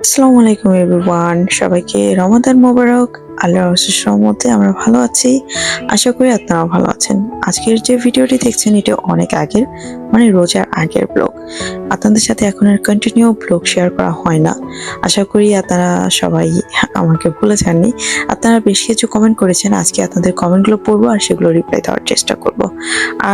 আসসালামু আলাইকুম এভরিওয়ান, সবাইকে রমাদান মোবারক। আল্লাহর অশেষ রহমতে আমরা ভালো আছি। আশা করি আপনারা ভালো আছেন। আজকের যে ভিডিওটি দেখছেন এটা অনেক আগের, মানে রোজার আগের ব্লগ। আপনাদের সাথে এখন আর কন্টিনিউ ব্লগ শেয়ার করা হয় না। আশা করি আপনারা সবাই আমাকে ভুলে যাননি। আপনারা বেশ কিছু কমেন্ট করেছেন, আজকে আপনাদের কমেন্টগুলো পড়বো আর সেগুলো রিপ্লাই দেওয়ার চেষ্টা করব।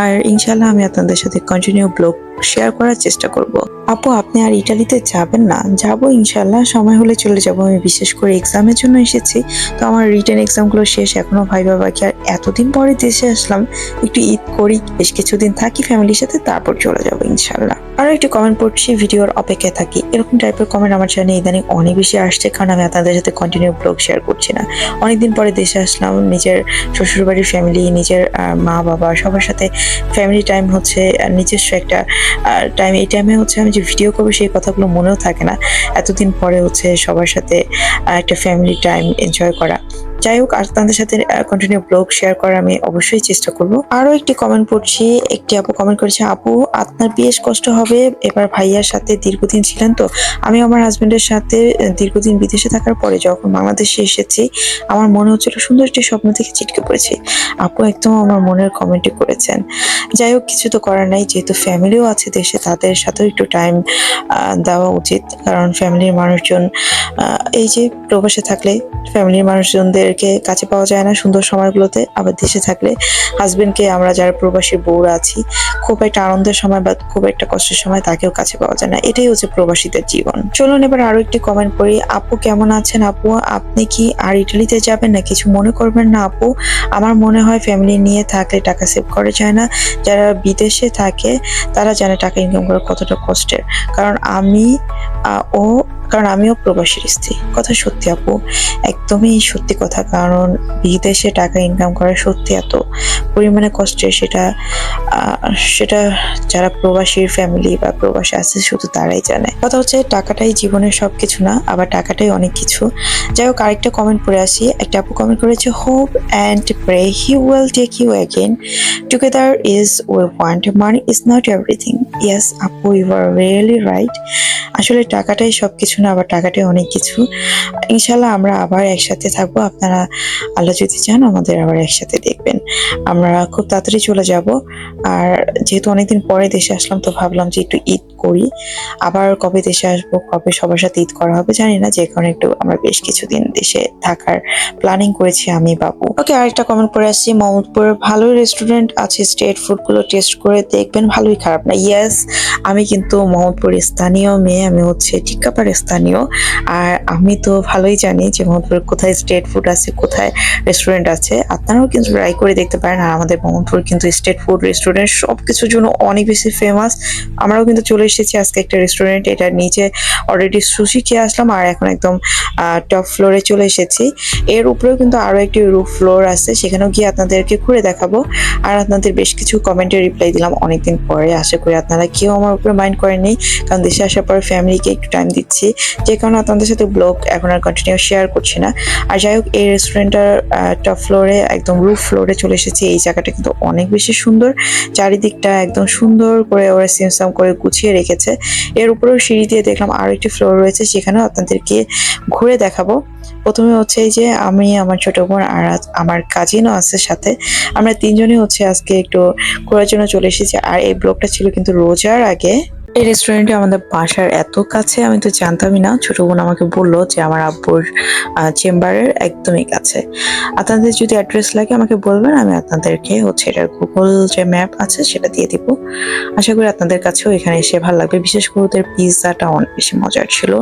আর ইনশাল্লাহ আমি আপনাদের সাথে কন্টিনিউ ব্লগ শেয়ার করার চেষ্টা করব। আপু, আপনি আর ইটালিতে যাবেন না? যাবো ইনশাল্লাহ, সময় হলে চলে যাব। আমি বিশেষ করে এক্সামের জন্য এসেছি, তো আমার রিটেন এক্সামগুলো শেষ, এখনো ভাইবা বাকি। আর এতদিন পরে দেশে আসলাম, একটু ঈদ করি, বেশ কিছুদিন থাকি ফ্যামিলির সাথে, তারপর চলে যাবো ইনশাল্লাহ। আরো একটি কমেন্ট পড়ছি, ভিডিওর অপেক্ষায় থাকি। এরকম টাইপের কমেন্ট আমার চ্যানেলে ইদানিং অনেক বেশি আসছে, কারণ আমি আপনাদের সাথে কন্টিনিউ ব্লগ শেয়ার করছি না। অনেকদিন পরে দেশে আসলাম, নিজের শ্বশুরবাড়ির ফ্যামিলি, নিজের মা বাবা সবার সাথে ফ্যামিলি টাইম হচ্ছে নিজস্ব একটা টাইম। এই টাইমে হচ্ছে আমি যে ভিডিও করবো সেই কথাগুলো মনেও থাকে না। এতদিন পরে হচ্ছে সবার সাথে একটা ফ্যামিলি টাইম এনজয় করা। যাই হোক, আর তাদের সাথে কন্টিনিউ ব্লগ শেয়ার করার আমি অবশ্যই চেষ্টা করব। আরো একটি কমেন্ট পড়ছি, একটি আপু কমেন্ট করেছে, আপু আপনার বেশ কষ্ট হবে, এবার ভাইয়ার সাথে দীর্ঘদিন ছিলেন তো। আমি আমার হাজবেন্ডের সাথে দীর্ঘদিন বিদেশে থাকার পরে যখন বাংলাদেশে এসেছি, আমার মনে হচ্ছিল সুন্দর একটি স্বপ্ন থেকে ছিটকে পড়েছি। আপু একদম আমার মনের কমেন্টে করেছেন। যাই হোক, কিছু তো করার নাই, যেহেতু ফ্যামিলিও আছে দেশে, তাদের সাথেও একটু টাইম দেওয়া উচিত। কারণ ফ্যামিলির মানুষজন এই যে প্রবাসে থাকলে ফ্যামিলির মানুষজনদেরকে কাছে পাওয়া যায় না সুন্দর সময়গুলোতে, আবার দেশে থাকলে হাজবেন্ডকে, আমরা যারা প্রবাসী বউরা আছি, খুব একটা আনন্দের সময় বা খুব একটা কষ্টের সময় তাকেও কাছে পাওয়া যায় না। এটাই হচ্ছে প্রবাসীদের জীবন। চলুন এবার আরো একটি কমেন্ট করি। আপু কেমন আছেন? আপু আপনি কি আর ইটালিতে যাবেন না? কিছু মনে করবেন না আপু। আমার মনে হয় ফ্যামিলি নিয়ে থাকলে টাকা সেভ করা যায় না। যারা বিদেশে থাকে তারা জানে টাকা ইনকাম করা কতটা কষ্টের। কারণ আমি ও কারণ আমিও প্রবাসীর স্ত্রী। কথা সত্যি আপু, একদমই সত্যি কথা। কারণ বিদেশে টাকা ইনকাম করা সত্যি এত পরিমাণে কষ্টের, সেটা যারা প্রবাসীর ফ্যামিলি বা প্রবাসী আছে শুধু তারাই জানে। কথা হচ্ছে টাকাটাই জীবনের সবকিছু না, আবার টাকাটাই অনেক কিছু। যাই হোক, আরেকটা কমেন্ট পড়ে আসি। একটা আপু কমেন্ট করেছে, hope and pray he will take you again together is we want, money is not everything. Yes আপু, ইউ আর রিয়েলি রাইট। আসলে টাকাটাই সবকিছু না, আবার টাকাটাই অনেক কিছু। ইনশাল্লাহ আমরা আবার একসাথে থাকবো। আপনারা আল্লাহ যদি চান আমাদের আবার একসাথে দেখবেন। আমরা খুব তাড়াতাড়ি চলে যাব। আর যেহেতু অনেকদিন পরে দেশে আসলাম, তো ভাবলাম যে একটু ঈদ করি। আবার কবে দেশে আসবো, কবে সবার সাথে ঈদ করা হবে জানি না, যে কারণে একটু আমরা বেশ কিছুদিন দেশে থাকার প্ল্যানিং করেছি আমি বাবু। ওকে, আরেকটা কমেন্ট পড়ে আসছি। মোহাম্মদপুরে ভালোই রেস্টুরেন্ট আছে, স্ট্রিট ফুড গুলো টেস্ট করে দেখবেন, ভালোই খারাপ না। ইয়েস, আমি কিন্তু মোহাম্মদপুরের স্থানীয় মেয়ে, আমি হচ্ছে টিক্কাপাড় স্থানীয়। আর আমি তো ভালোই জানি যে মোহাম্মদপুরে কোথায় স্ট্রিট ফুড আছে, কোথায় রেস্টুরেন্ট আছে। আপনারাও কিন্তু ট্রাই করে দেখতে পারেন। আর আমাদের মোহাম্মদপুর কিন্তু স্ট্রিট ফুড, রেস্টুরেন্ট সবকিছুর জন্য অনেক বেশি ফেমাস। আমরাও কিন্তু চলে এসেছি আজকে একটা রেস্টুরেন্ট, এটার নিচে অলরেডি সুশি খেয়ে আসলাম, আর এখন একদম টপ ফ্লোরে চলে এসেছি। এর উপরেও কিন্তু আরো একটি রুফ ফ্লোর আছে, সেখানেও গিয়ে আপনাদেরকে ঘুরে দেখাবো। আর আপনাদের বেশ কিছু কমেন্টে রিপ্লাই দিলাম অনেকদিন পরে। আশা করি আপনারা কেউ আমার উপরে মাইন্ড করেননি, কারণ দেশে আসার পর ফ্যামিলিকে একটু টাইম দিচ্ছি, যে কারণে আপনাদের সাথে ব্লগ এখন আর কন্টিনিউ শেয়ার করছি না। আর যাই হোক, এই রেস্টুরেন্টটার টপ ফ্লোরে, একদম রুফ ফ্লোরে চলে এসেছি। এই জায়গাটা কিন্তু অনেক বেশি সুন্দর, চারিদিকটা একদম সুন্দর করে ওরা সিমসাম করে গুছিয়ে রেখেছে। এর উপরেও সিঁড়ি দিয়ে দেখলাম আরো একটি ফ্লোর রয়েছে, সেখানেও আপনাদেরকে ঘুরে দেখাবো। প্রথমে হচ্ছে এই যে আমি, আমার ছোট বোন আর আমার কাজিনও আছে সাথে, আমরা তিনজনই হচ্ছে আজকে একটু ঘোরার জন্য চলে এসেছি। আর এই ব্লগটা ছিল কিন্তু রোজার আগে। এই রেস্টুরেন্টে আমাদের বাসার এত কাছে, আমি তো জানতামই না। ছোট বোন আমাকে বললো যে আমার আব্বুর চেম্বারের একদমই কাছে। আপনাদের যদি অ্যাড্রেস লাগে আমাকে বলবেন, আমি আপনাদেরকে হচ্ছে এটার গুগল যে ম্যাপ আছে সেটা দিয়ে দিব। আশা করি আপনাদের কাছেও এখানে এসে ভালো লাগবে। বিশেষ করে ওদের পিৎজাটা অনেক বেশি মজার ছিল।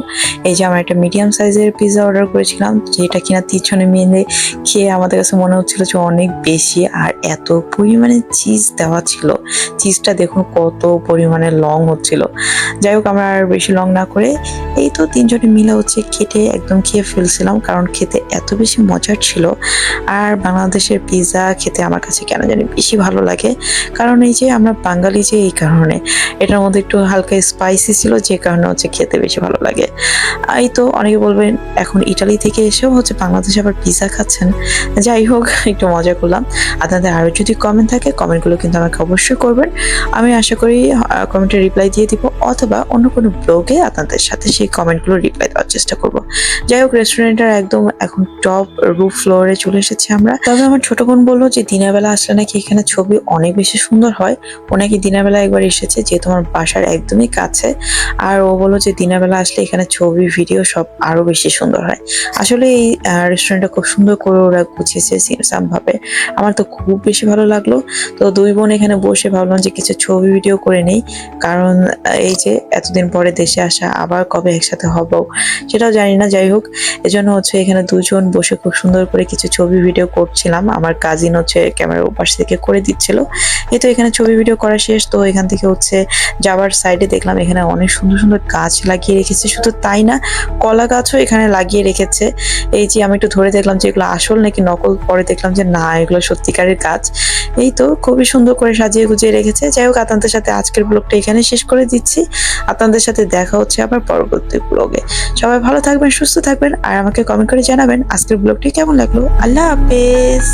এই যে আমরা একটা মিডিয়াম সাইজের পিৎজা অর্ডার করেছিলাম, যেটা কিনা 3 জনে মিলে খেয়ে আমাদের কাছে মনে হচ্ছিল যে অনেক বেশি। আর এত পরিমাণে চিজ দেওয়া ছিল, চিজটা দেখুন কত পরিমাণে লং হচ্ছিল। যাই হোক, আমরা আর বেশি লং না করে এই তো 3 জনে মিলে হচ্ছে কেটে একদম খেয়ে ফেলছিলাম, কারণ খেতে এত বেশি মজার ছিল। আর বাংলাদেশের পিৎজা খেতে আমার কাছে কেন জানি বেশি ভালো লাগে, কারণ এই যে আমরা বাঙালি, যে এই কারণে এটার মধ্যে একটু হালকা স্পাইসি ছিল, যে কারণে হচ্ছে খেতে বেশি ভালো লাগে। এই তো অনেকে বলবেন এখন ইটালি থেকে এসেও হচ্ছে বাংলাদেশে আবার পিৎজা খাচ্ছেন। যাই হোক, একটু মজা করলাম। আপনাদের আরো যদি কমেন্ট থাকে, কমেন্টগুলো কিন্তু আমাকে অবশ্যই করবেন। আমি আশা করি কমেন্টে রিপ্লাই দিয়ে দিব, অথবা অন্য কোনো ব্লগে আপনাদের সাথে সেই কমেন্টগুলো রিপ্লাই দেওয়ার চেষ্টা করব। যাই হোক, রেস্টুরেন্টের একদম এখন টপ রুফ ফ্লোরে চলে এসেছি আমরা। তবে আমার ছোট বোন বললো যে দিনের বেলা আসলে নাকি এখানে ছবি অনেক বেশি সুন্দর হয়। ও নাকি দিনের বেলা একবার এসেছে, যেহেতু আমার বাসার একদমই কাছে। আর ও বললো যে দিনের বেলা আসলে এখানে ছবি ভিডিও সব আরো বেশি সুন্দর হয়। আসলে এই রেস্টুরেন্টটা খুব সুন্দর করে ওরা গুছিয়েছে সিমসাম ভাবে। আমার তো খুব বেশি ভালো লাগলো। তো দুই বোন এখানে বসে ভাবলাম যে কিছু ছবি ভিডিও করে নেই, কারণ এই যে এতদিন পরে দেশে আসা, আবার কবে একসাথে হব সেটাও জানি না। যাই হোক, এজন্য হচ্ছে এখানে দুজন বসে খুব সুন্দর করে কিছু ছবি ভিডিও করছিলাম। আমার কাজিন হচ্ছে ক্যামেরার ওপাশ থেকে করে দিচ্ছিল। এই তো এখানে ছবি ভিডিও করা শেষ। তো এখান থেকে হচ্ছে যাওয়ার সাইডে দেখলাম এখানে অনেক সুন্দর সুন্দর গাছ লাগিয়ে রেখেছে। শুধু তাই না, কলা গাছও এখানে লাগিয়ে রেখেছে। এই যে আমি একটু ধরে দেখলাম যে এগুলো আসল নাকি নকল, পরে দেখলাম যে না, এগুলো সত্যিকারের গাছ। এই তো খুবই সুন্দর করে সাজিয়ে গুজিয়ে রেখেছে। যাই হোক, আপনাদের সাথে আজকের ব্লগটা এখানে শেষ করে দিচ্ছি। আপনাদের সাথে দেখা হচ্ছে আবার পরবর্তী ব্লগে। সবাই ভালো থাকবেন, সুস্থ থাকবেন, আর আমাকে কমেন্ট করে জানাবেন আজকের ব্লগটি কেমন লাগলো। আল্লাহ হাফেজ।